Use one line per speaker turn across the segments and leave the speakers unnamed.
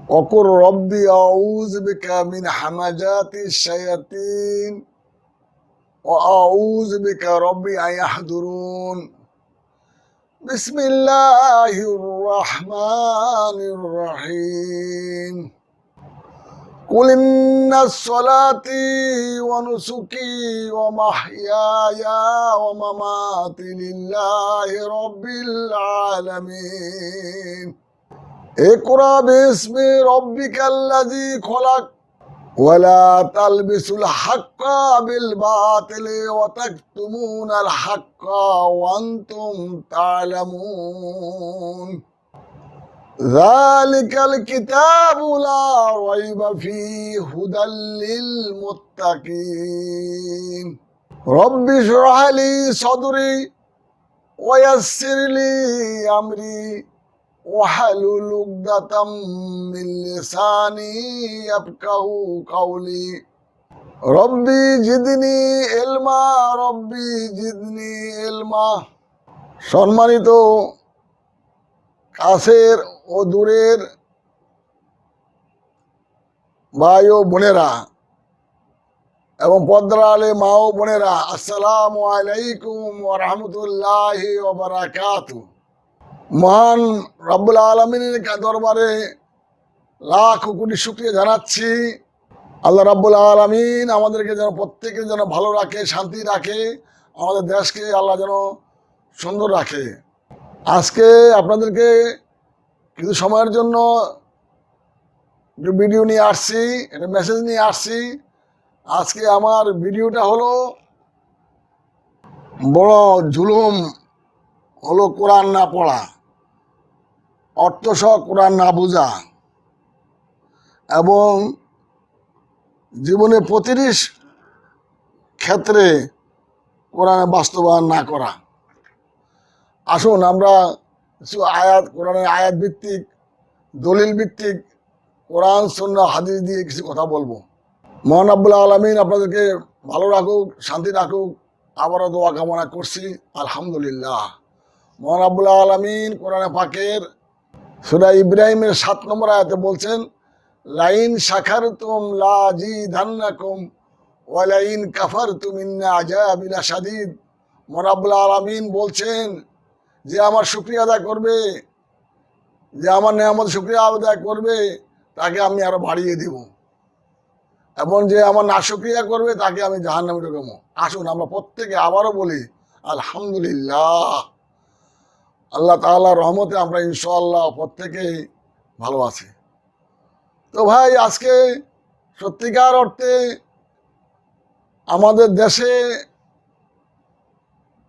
وقل ربي أعوذ بك من همزات الشياطين وأعوذ بك ربي أن يحضرون بسم الله الرحمن الرحيم قل إن صلاتي ونسكي ومحياي ومماتي لله رب العالمين اقرأ باسم ربك الذي خلق ولا تلبسوا الحق بالباطل وتكتمون الحق وأنتم تعلمون ذلك الكتاب لا ريب فيه هدى للمتقين رب اشرح لي صدري ويسر لي أمري واحلل عقدة من لساني يفقهوا قولي ربي জিদনি ইলমা রব্বি জিদনি ইলমা। সম্মানিত কাছের ও দূরের ভাই ও বোনেরা এবং পর্দার আলে মা ও বোনেরা, আসসালামু আলাইকুম ওয়া রাহমাতুল্লাহি ওয়া বারাকাতুহু। মহান রব্বুল আলামিনের দরবারে লাখ কোটি শুকরিয়া জানাচ্ছি। আল্লাহ রব্বুল আলামিন আমাদেরকে যেন প্রত্যেকের যেন ভালো রাখে, শান্তি রাখে, আমাদের দেশকে আল্লাহ যেন সুন্দর রাখে। আজকে আপনাদেরকে কিছু সময়ের জন্য একটু ভিডিও নিয়ে আসছি, একটা মেসেজ নিয়ে আসছি। আজকে আমার ভিডিওটা হলো বড় জুলুম হলো কোরআন না পড়া, অর্থসহ কোরআন না বোঝা এবং জীবনে প্রতিটি ক্ষেত্রে কোরআনে বাস্তবায়ন না করা। আসুন আমরা কিছু কোরআনের আয়াত ভিত্তিক, দলিল ভিত্তিক, কোরআন সুন্নাহ হাদিস দিয়ে কিছু কথা বলবো। মহান রব্বুল আলামিন আপনাদেরকে ভালো রাখুক, শান্তি রাখুক, আবারও দোয়া কামনা করছি আলহামদুলিল্লাহ। মহান রব্বুল আলামিন কোরআনে পাকের সূরা ইব্রাহিমের 7 নম্বর আয়াতে বলছেন, লাইন শাকারতুম লাযিদান্নাকুম ওয়া লাইন কাফারতুম ইন্না আযাবি লাশাদীদ। মহান রব্বুল আলামিন বলছেন যে আমার শুকরিয়া আদায় করবে, যে আমার নেয়ামত শুকরিয়া আদায় করবে, তাকে আমি আরো বাড়িয়ে দিব, এবং যে আমার নাশুকরিয়া করবে তাকে আমি জাহান্নামে ঢুকাবো। আসুন আমরা প্রত্যেকে আবারও বলি আলহামদুলিল্লাহ। আল্লাহ তাআলার রহমতে আমরা ইনশাআল্লাহ প্রত্যেকেই ভালো আছি। তো ভাই, আজকে সত্যিকার অর্থে আমাদের দেশে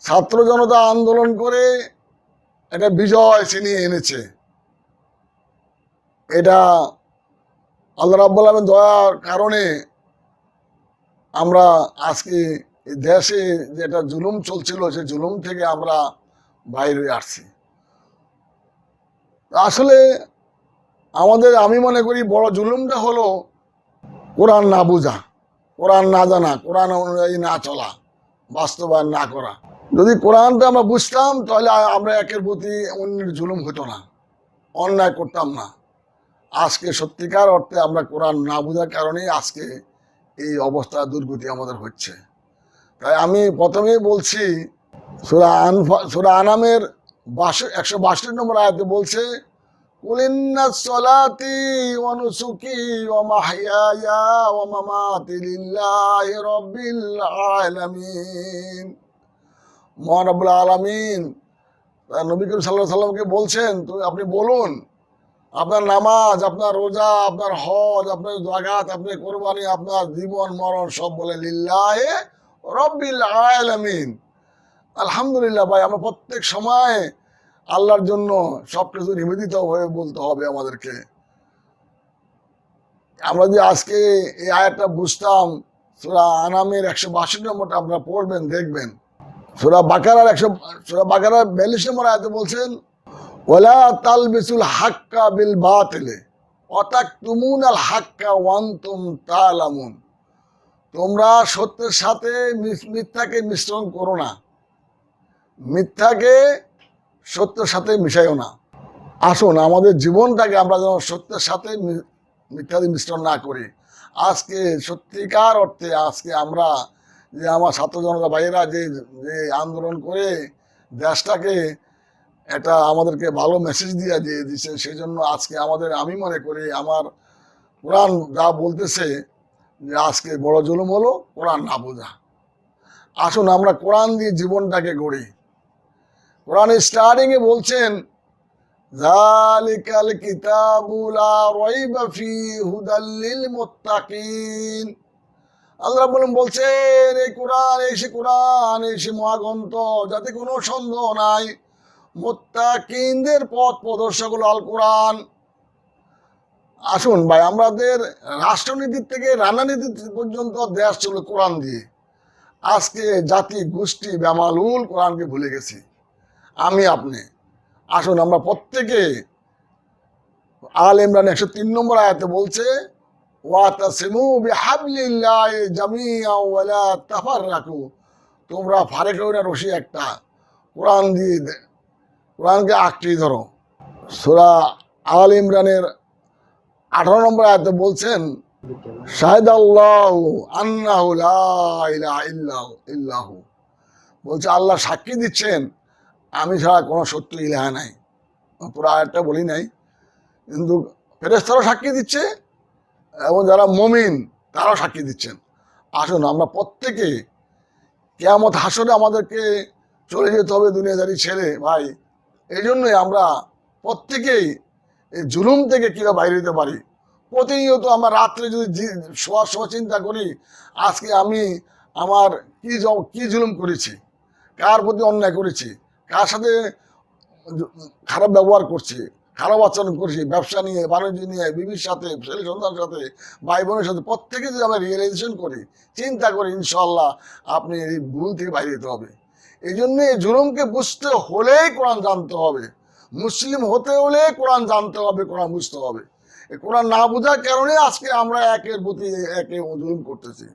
ছাত্র জনতা আন্দোলন করে একটা বিজয় ছিনিয়ে এনেছে। এটা আল্লাহ রাব্বুল আলামিন দয়ার কারণে আমরা আজকে দেশে যেটা জুলুম চলছিল সেই জুলুম থেকে আমরা বাইরে হয়ে আসছি। আসলে আমি মনে করি বড় জুলুমটা হলো কোরআন না বোঝা, কোরআন না জানা, কোরআন অনুযায়ী না চলা, বাস্তবায়ন না করা। যদি কোরআনটা আমরা বুঝতাম তাহলে আমরা একের প্রতি অন্যের জুলুম হতো না, অন্যায় করতাম না। আজকে সত্যিকার অর্থে আমরা কোরআন না বোঝার কারণেই আজকে এই অবস্থা, দুর্গতি আমাদের হচ্ছে। তাই আমি প্রথমেই বলছি, সূরা আনামের 162 নম্বর আয়াতে বলছে, কুল ইন্না সলাতি ওয়া নুসুকি ওয়া মাহইয়ায়া ওয়া মামাতি লিল্লাহি রাব্বিল আলামিন। মহান রব্বুল আলামিন নবী করিম সাল্লাল্লাহু আলাইহি সাল্লামকে বলছেন, আপনি বলুন আপনার নামাজ, আপনার রোজা, আপনার হজ, আপনার যাকাত, আপনার কোরবানি, আপনার জীবন মরণ সব বলে লিল্লাহি রাব্বিল আলামিন। আলহামদুলিল্লাহ ভাই, আমরা প্রত্যেক সময় আল্লাহর জন্য সবকিছু নিবেদিত হয়ে বলতে হবে আমাদেরকে। আমরা যে আজকে এই আয়াতটা বুঝতাম, সূরা আনামের 162 নম্বরটা আপনারা পড়বেন, দেখবেন। সূরা বাকারার 42 নম্বর আয়াতে বলছেন, ওয়ালা তালবিসুল হাক্কা বিল বাতিলে ওয়া তাকতুমুনাল হাক্কা ওয়া আনতুম তা'লামুন। তোমরা সত্যের সাথে মিথ্যাকে মিশ্রণ করো না, মিথ্যাকে সত্যের সাথে মিশাইও না, আসুন আমাদের জীবনটাকে আমরা যেন সত্যের সাথে মিথ্যাদি মিশ্রণ না করি। আজকে সত্যিকার অর্থে আজকে আমরা যে আমার ছাত্র জনতা ভাইয়েরা যে যে আন্দোলন করে দেশটাকে একটা আমাদেরকে ভালো মেসেজ দিয়ে দিচ্ছে, সেই জন্য আজকে আমাদের, আমি মনে করি আমার কোরআন যা বলতেছে যে আজকে বড় জুলুম হলো কোরআন না বোঝা। আসুন আমরা কোরআন দিয়ে জীবনটাকে গড়ি। কোরআনের স্টার্টিংয়ে বলছেন যালিকাল কিতাবু লা রাইবা ফীহি হুদাল লিল মুত্তাকিন। আল্লাহ বলছেন এই কোরআন, এই সে কোরআন, এই সে মহাগ্রন্থ যাতে কোনো সন্দেহ নাই, মুত্তাকিনদের পথ প্রদর্শক হলো আল কোরআন। আসুন ভাই, আমাদের রাষ্ট্রনীতির থেকে রাজনীতি পর্যন্ত দেশ চলে কোরআন দিয়ে। আজকে জাতি গোষ্ঠী বেমালুল কোরআনকে ভুলে গেছি, আমি আপনি। আসুন আমরা প্রত্যেকে, আল ইমরান 103 নম্বর আয়াতে বলছে ওয়াতাসিমু বিহাবলিল্লাহি জামিআ ওয়া লা তাফাররাকু, তোমরা ফারেক হও না রশি একটা, কোরআন দিয়ে কোরআনকে আঁকড়ে ধরো। সূরা আল ইমরানের 18 নম্বর আয়াতে বলছেন শাহিদাল্লাহু আন্নাহু লা ইলাহা ইল্লাহু, বলছে আল্লাহ সাক্ষী দিচ্ছেন আমি ছাড়া কোনো সত্য ইলাহা নাই। পুরো আয়াতটা বলি নাই, কিন্তু ফেরেশতারাও সাক্ষী দিচ্ছে এবং যারা মুমিন তারাও সাক্ষী দিচ্ছেন। আসুন আমরা প্রত্যেকে, কিয়ামত হাসরে আমাদেরকে চলে যেতে হবে দুনিয়াদারি ছেড়ে ভাই। এই জন্যই আমরা প্রত্যেকেই এই জুলুম থেকে কীভাবে বাইরে যেতে পারি। প্রতিনিয়ত আমরা রাত্রে যদি শোয়ার সময় চিন্তা করি আজকে আমি আমার কি জুলুম করেছি, কার প্রতি অন্যায় করেছি, কার সাথে খারাপ ব্যবহার করছি, খারাপ আচরণ করছি, ব্যবসা নিয়ে, বাণিজ্য নিয়ে, বিবির সাথে, ছেলে সন্তানের সাথে, ভাই বোনের সাথে, প্রত্যেকে যদি আমরা রিয়েলাইজেশন করি, চিন্তা করি, ইনশাল্লাহ আপনি এই ভুল থেকে বাইরে যেতে হবে। এই জন্য এই জুলুমকে বুঝতে হলেই কোরআন জানতে হবে, মুসলিম হতে হলে কোরআন জানতে হবে, কোরআন বুঝতে হবে। এই কোরআন না বোঝার কারণে আজকে আমরা একের প্রতি একে জুলুম করতেছি।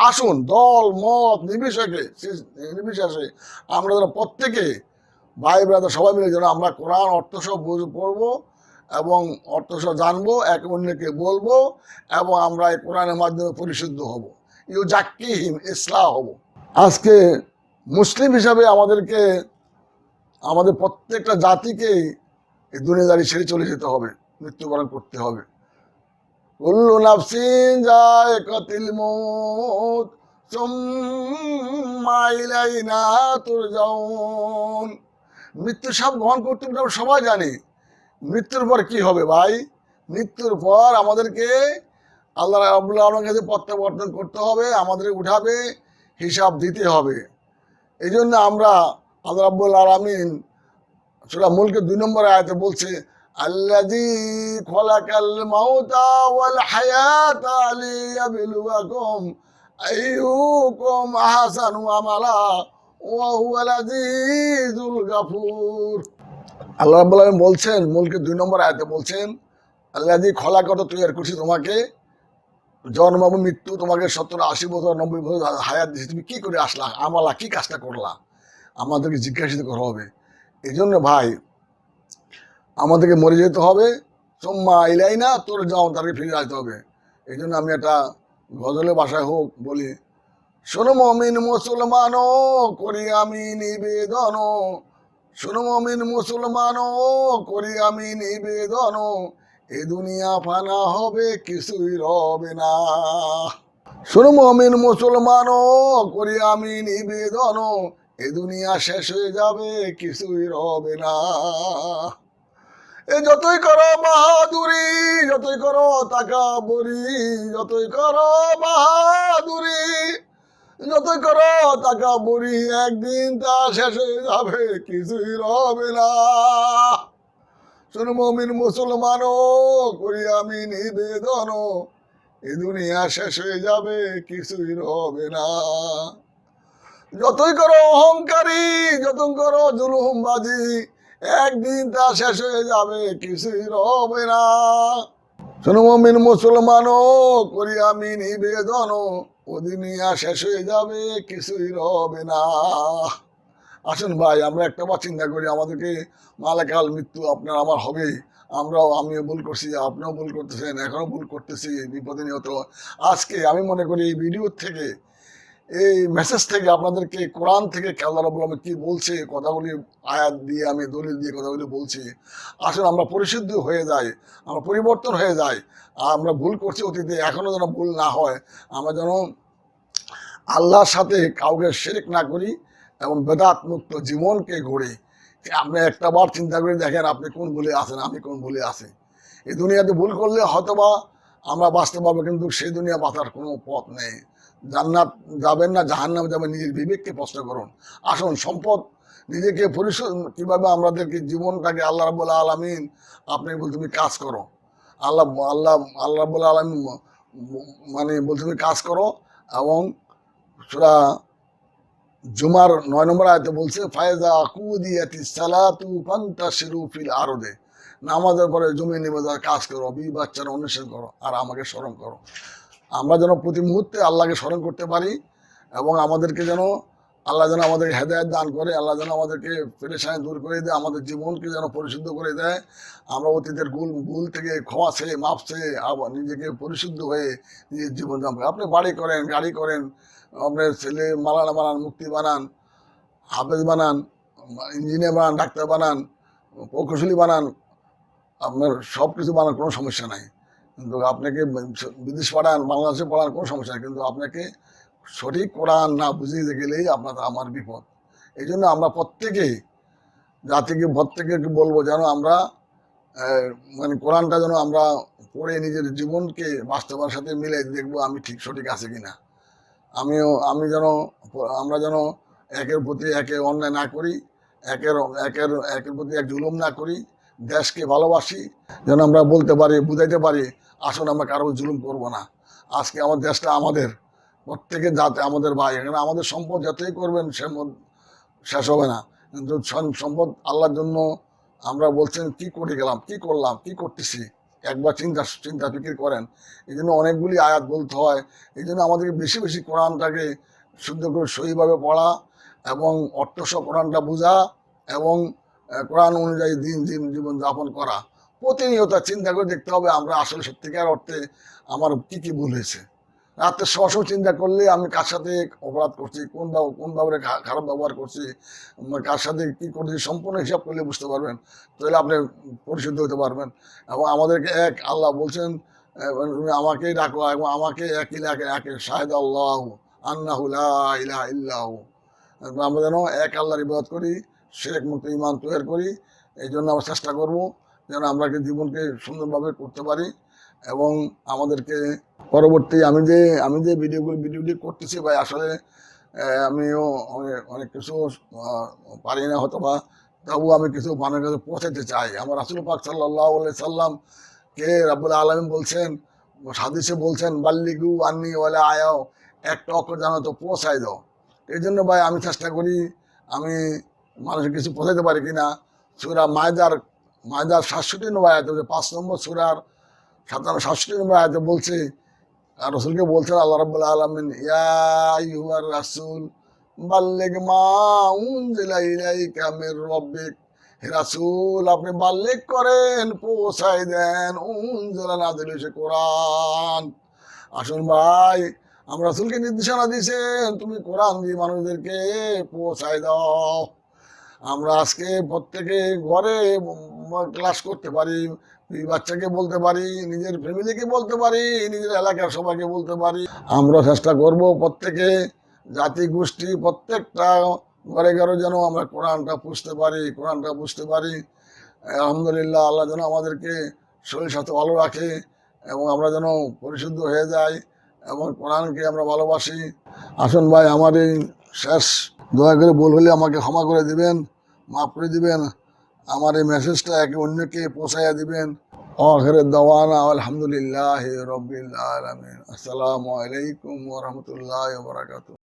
আসুন দল মত নির্বিশেষে আমরা যারা প্রত্যেকে ভাই ব্রাদার সবাই মিলে যেন আমরা কোরআন অর্থসহ পড়বো এবং অর্থসহ জানবো, একে অন্যকে বলবো এবং আমরা এই কোরআনের মাধ্যমে পরিশুদ্ধ হব, ইউজাক্কিহিম, ইসলাহ হব। আজকে মুসলিম হিসাবে আমাদেরকে, আমাদের প্রত্যেকটা জাতিকেই এই দুনিয়াদারি ছেড়ে চলে যেতে হবে, মৃত্যুবরণ করতে হবে। কুল্লু নাফসিন যায়কাতুল মউত সুম্মা ইলাইনা তুরজাউন। মৃত্যু সব গ্রহণ করতে আমরা সবাই জানি, মৃত্যুর পর কি হবে ভাই? মৃত্যুর পর আমাদেরকে আল্লাহ রাব্বুল আলামিনের কাছে প্রত্যাবর্তন করতে হবে, আমাদের উঠাবে, হিসাব দিতে হবে। এই জন্য আমরা আল্লাহ রাব্বুল আলামিন সূরা মুলকের 2 নম্বর আয়াতে বলছে আল্লাযী খলাকাল মাউতা ওয়াল হায়াতা লিয়াবলুয়াকুম আইয়ুকুম আহসানু আমালা ওয়া হুয়াল আজিজুল গাফুর। আল্লাহ রাব্বুল আলামিন বলছেন মুলকের 2 নম্বর আয়াতে বলছেন আল্লাযী খলাকাত তৈরি করছি তোমাকে, জন্ম এবং মৃত্যু, তোমাকে 70-80 বছর 90 বছর হায়াত দিয়েছি, তুমি কি করে আসলা, আমালা কি কাজটা করলা, আমাদেরকে জিজ্ঞাসিত করা হবে। এই জন্য ভাই আমাদেরকে মরে যেতে হবে, সোম্মা ইলাইনা তোর যাও, তাদেরকে ফিরে আসতে হবে। এই জন্য আমি একটা গজলের ভাষায় হোক বলি, শোনো মমিন মুসলমানও করি আমি নিবেদন, শোনো মমিন মুসলমানও করি আমি নিবেদন, এ দুনিয়া ফানা হবে কিছুই রবে না। শোনো মমিন মুসলমানও করি আমি নিবেদন, এ দুনিয়া শেষ হয়ে যাবে কিছুই রবে না। এ যতই করো বাহাদুরি, যতই করো তাকাবুরি, যতই করো বাহাদুরি, যতই করো তাকাবুরি, একদিন তা শেষ হয়ে যাবে কিছুই রবে না। শোনো মুমিন মুসলমানও করি আমি নিবেদন, এ দুনিয়া শেষ হয়ে যাবে কিছুই রবে না। যতই করো অহংকারী, যতই করো জুলুমবাজি, একদিন তা শেষ হয়ে যাবে কিছুই রবে না। শোনো মুমিন মুসলমানও করি আমি নিবেদন, ও দুনিয়া শেষ হয়ে যাবে কিছুই রবে না। আসুন ভাই, আমরা একটা বার চিন্তা করি, আমাদেরকে মালাকাল মৃত্যু আপনার আমার হবেই। আমিও ভুল করছি, আপনিও ভুল করতেছেন, এখনো ভুল করতেছি বিপদে নিহত। আজকে আমি মনে করি এই ভিডিও থেকে, এই মেসেজ থেকে আপনাদেরকে কোরআন থেকে আল্লাহ রাব্বুল আলামিন কি বলছে, কথাগুলি আয়াত দিয়ে আমি দলিল দিয়ে কথাগুলি বলছি। আসলে আমরা পরিশুদ্ধ হয়ে যাই, আমরা পরিবর্তন হয়ে যাই। আমরা ভুল করছি অতীতে, এখনো যেন ভুল না হয়। আমরা যেন আল্লাহর সাথে কাউকে শিরক না করি এবং বেদাত মুক্ত জীবনকে গড়ি। আপনি একটা বার চিন্তা করে দেখেন, আপনি কোন ভুলে আছেন, আমি কোন ভুলে আছি। এই দুনিয়াতে ভুল করলে হয়তোবা আমরা বাঁচতে পারবো, কিন্তু সেই দুনিয়া বাঁচার কোনো পথ নেই। জান্নাত যাবেন না জাহান্নামে যাবেন, নিজের বিবেককে প্রশ্ন করুন। আসুন, সম্পদ নিজেকে পরিশোধ কিভাবে আমাদেরকে জীবনটাকে আল্লাহ রাব্বুল আলামিন, আপনি বল তুমি কাজ করো, আল্লাহ আল্লাহ আল্লাহ রাব্বুল আলামিন মানে বল তুমি কাজ করো। এবং সূরা জুমার 9 নম্বর আয়াতে বলছে, ফায়জা কুদিয়াতিস সালাতু ফান্তাশিরু ফিল আরদে, নামাজের পরে জমিনে বাজার কাজ করো, বাচ্চার অনুসরণ করো, আর আমাকে স্মরণ করো। আমরা যেন প্রতি মুহূর্তে আল্লাহকে স্মরণ করতে পারি, এবং আমাদেরকে যেন আল্লাহ যেন আমাদেরকে হেদায়েত দান করে, আল্লাহ যেন আমাদেরকে পেরেশানি দূর করে দেয়, আমাদের জীবনকে যেন পরিশুদ্ধ করে দেয়। আমরা অতীতের ভুল থেকে ক্ষমা চেয়ে, মাফ চেয়ে আবার নিজেকে পরিশুদ্ধ হয়ে নিজের জীবন যাপন। আপনি বাড়ি করেন, গাড়ি করেন, আপনার ছেলে মালানা বানান, মুক্তি বানান, হাফেজ বানান, ইঞ্জিনিয়ার বানান, ডাক্তার বানান, প্রকৌশলী বানান, আপনার সব কিছু বানান, কোনো সমস্যা নাই। কিন্তু আপনাকে বিদেশ পাঠান, বাংলাদেশে পড়ান, কোনো সমস্যা নেই। কিন্তু আপনাকে সঠিক কোরআন না বুঝিয়ে গেলেই আপনার আমার বিপদ। এই জন্য আমরা প্রত্যেকেই প্রত্যেকে বলবো যেন আমরা মানে কোরআনটা যেন আমরা পড়ে নিজের জীবনকে বাস্তবের সাথে মিলে দেখবো আমি ঠিক সঠিক আছে কিনা। আমরা যেন একের প্রতি একে অন্যায় না করি, একের প্রতি এক জুলুম না করি, দেশকে ভালোবাসি, যেন আমরা বলতে পারি, বুঝাইতে পারি, আসুন আমরা কারো জুলুম করব না। আজকে আমার দেশটা আমাদের প্রত্যেকের, যাতে আমাদের ভাই, এখানে আমাদের সম্পদ যতই করবেন শেষ হবে না। কিন্তু সম্পদ আল্লাহর জন্য আমরা বলছেন কি করে গেলাম, কি করলাম, কি করতেছি, একবার চিন্তা ফিকির করেন। এই জন্য অনেকগুলি আয়াত বলতে হয়। এই জন্য আমাদেরকে বেশি বেশি কোরআনটাকে শুদ্ধ করে সহিভাবে পড়া, এবং অর্থসহ কোরআনটা বোঝা, এবং কোরআন অনুযায়ী জীবন যাপন করা। প্রতিনিয়ত চিন্তা করে দেখতে হবে আমরা আসলে সত্যিকার অর্থে আমার কি ভুল হয়েছে। রাত্রে সবসময় চিন্তা করলে আমি কার সাথে অপরাধ করছি, কোন ভাবে খারাপ ব্যবহার করছি, কার সাথে কি করছি, সম্পূর্ণ হিসাব করলে বুঝতে পারবেন। তাহলে আপনি পরিশুদ্ধ হতে পারবেন। এবং আমাদেরকে এক আল্লাহ বলছেন, তুমি আমাকেই ডাকো এবং আমাকে একই একে শাহেদ আল্লাহ আন্নাহু লা ইলাহা ইল্লাহু। আমরা যেন এক আল্লাহর ইবাদত করি, শিরক মুক্ত ঈমান তৈরি করি। এই জন্য আমরা চেষ্টা করব যেন আমরা জীবনকে সুন্দরভাবে করতে পারি। এবং আমাদেরকে পরবর্তী আমি যে ভিডিওটি করতেছি ভাই, আসলে আমিও অনেক কিছু পারি না হয়তো বা, তবুও আমি কিছু মানুষের কাছে পৌঁছাতে চাই। আমার রাসূল পাক সাল্লাল্লাহু আলাইহি সাল্লাম কে রাব্বুল আলামিন বলছেন, হাদিসে বলছেন, বাল্লিগু আন্নি ওয়ালা আয়াও, একটা অক্ষর জানো তো পৌঁছাই দাও। এই জন্য ভাই আমি চেষ্টা করি আমি মানুষের কিছু পৌঁছাতে পারি কিনা। সূরা মায়দার 67 নম্বর আয়াতে, 5 নম্বর সূরার 67 নম্বর আয়াতে বলছে, আর রাসূলকে বলছেন আল্লাহ রাব্বুল আলামিন, ইয়া আইয়ুহার রাসূল বাল্লিগ মা উনজিলা ইলাইকা মির রাব্বিক। হে রাসূল, আপনি বাল্লিগ করেন, পৌঁছায় দেন উনজিলা নাযিল হয়েছে কোরআন। আসুন ভাই, আমরা রাসূলকে নির্দেশনা দিয়েছেন, তুমি কোরআন দিয়ে মানুষদেরকে পৌঁছায় দাও। আমরা আজকে প্রত্যেকে ঘরে ক্লাস করতে পারি, বাচ্চাকে বলতে পারি, নিজের ফ্যামিলিকে বলতে পারি, নিজের এলাকার সবাইকে বলতে পারি। আমরা চেষ্টা করব প্রত্যেকে, জাতি গোষ্ঠী প্রত্যেকটা ঘরে ঘরে যেন আমরা কোরআনটা বুঝতে পারি। আলহামদুলিল্লাহ, আল্লাহ যেন আমাদেরকে শরীর স্বাস্থ্য ভালো রাখে, এবং আমরা যেন পরিশুদ্ধ হয়ে যাই, এবং কোরআনকে আমরা ভালোবাসি। আসুন ভাই, আমার এই শেষ, দয়া করে ভুল হলে আমাকে ক্ষমা করে দিবেন, মাফ করে দিবেন। আমার এই মেসেজটা একে অন্যকে পৌঁছাইয়া দিবেন। আখির দাওয়ানা আলহামদুলিল্লাহি রাব্বিল আলামিন। আসসালামু আলাইকুম ওয়া রাহমাতুল্লাহি ওয়া বারাকাতুহু।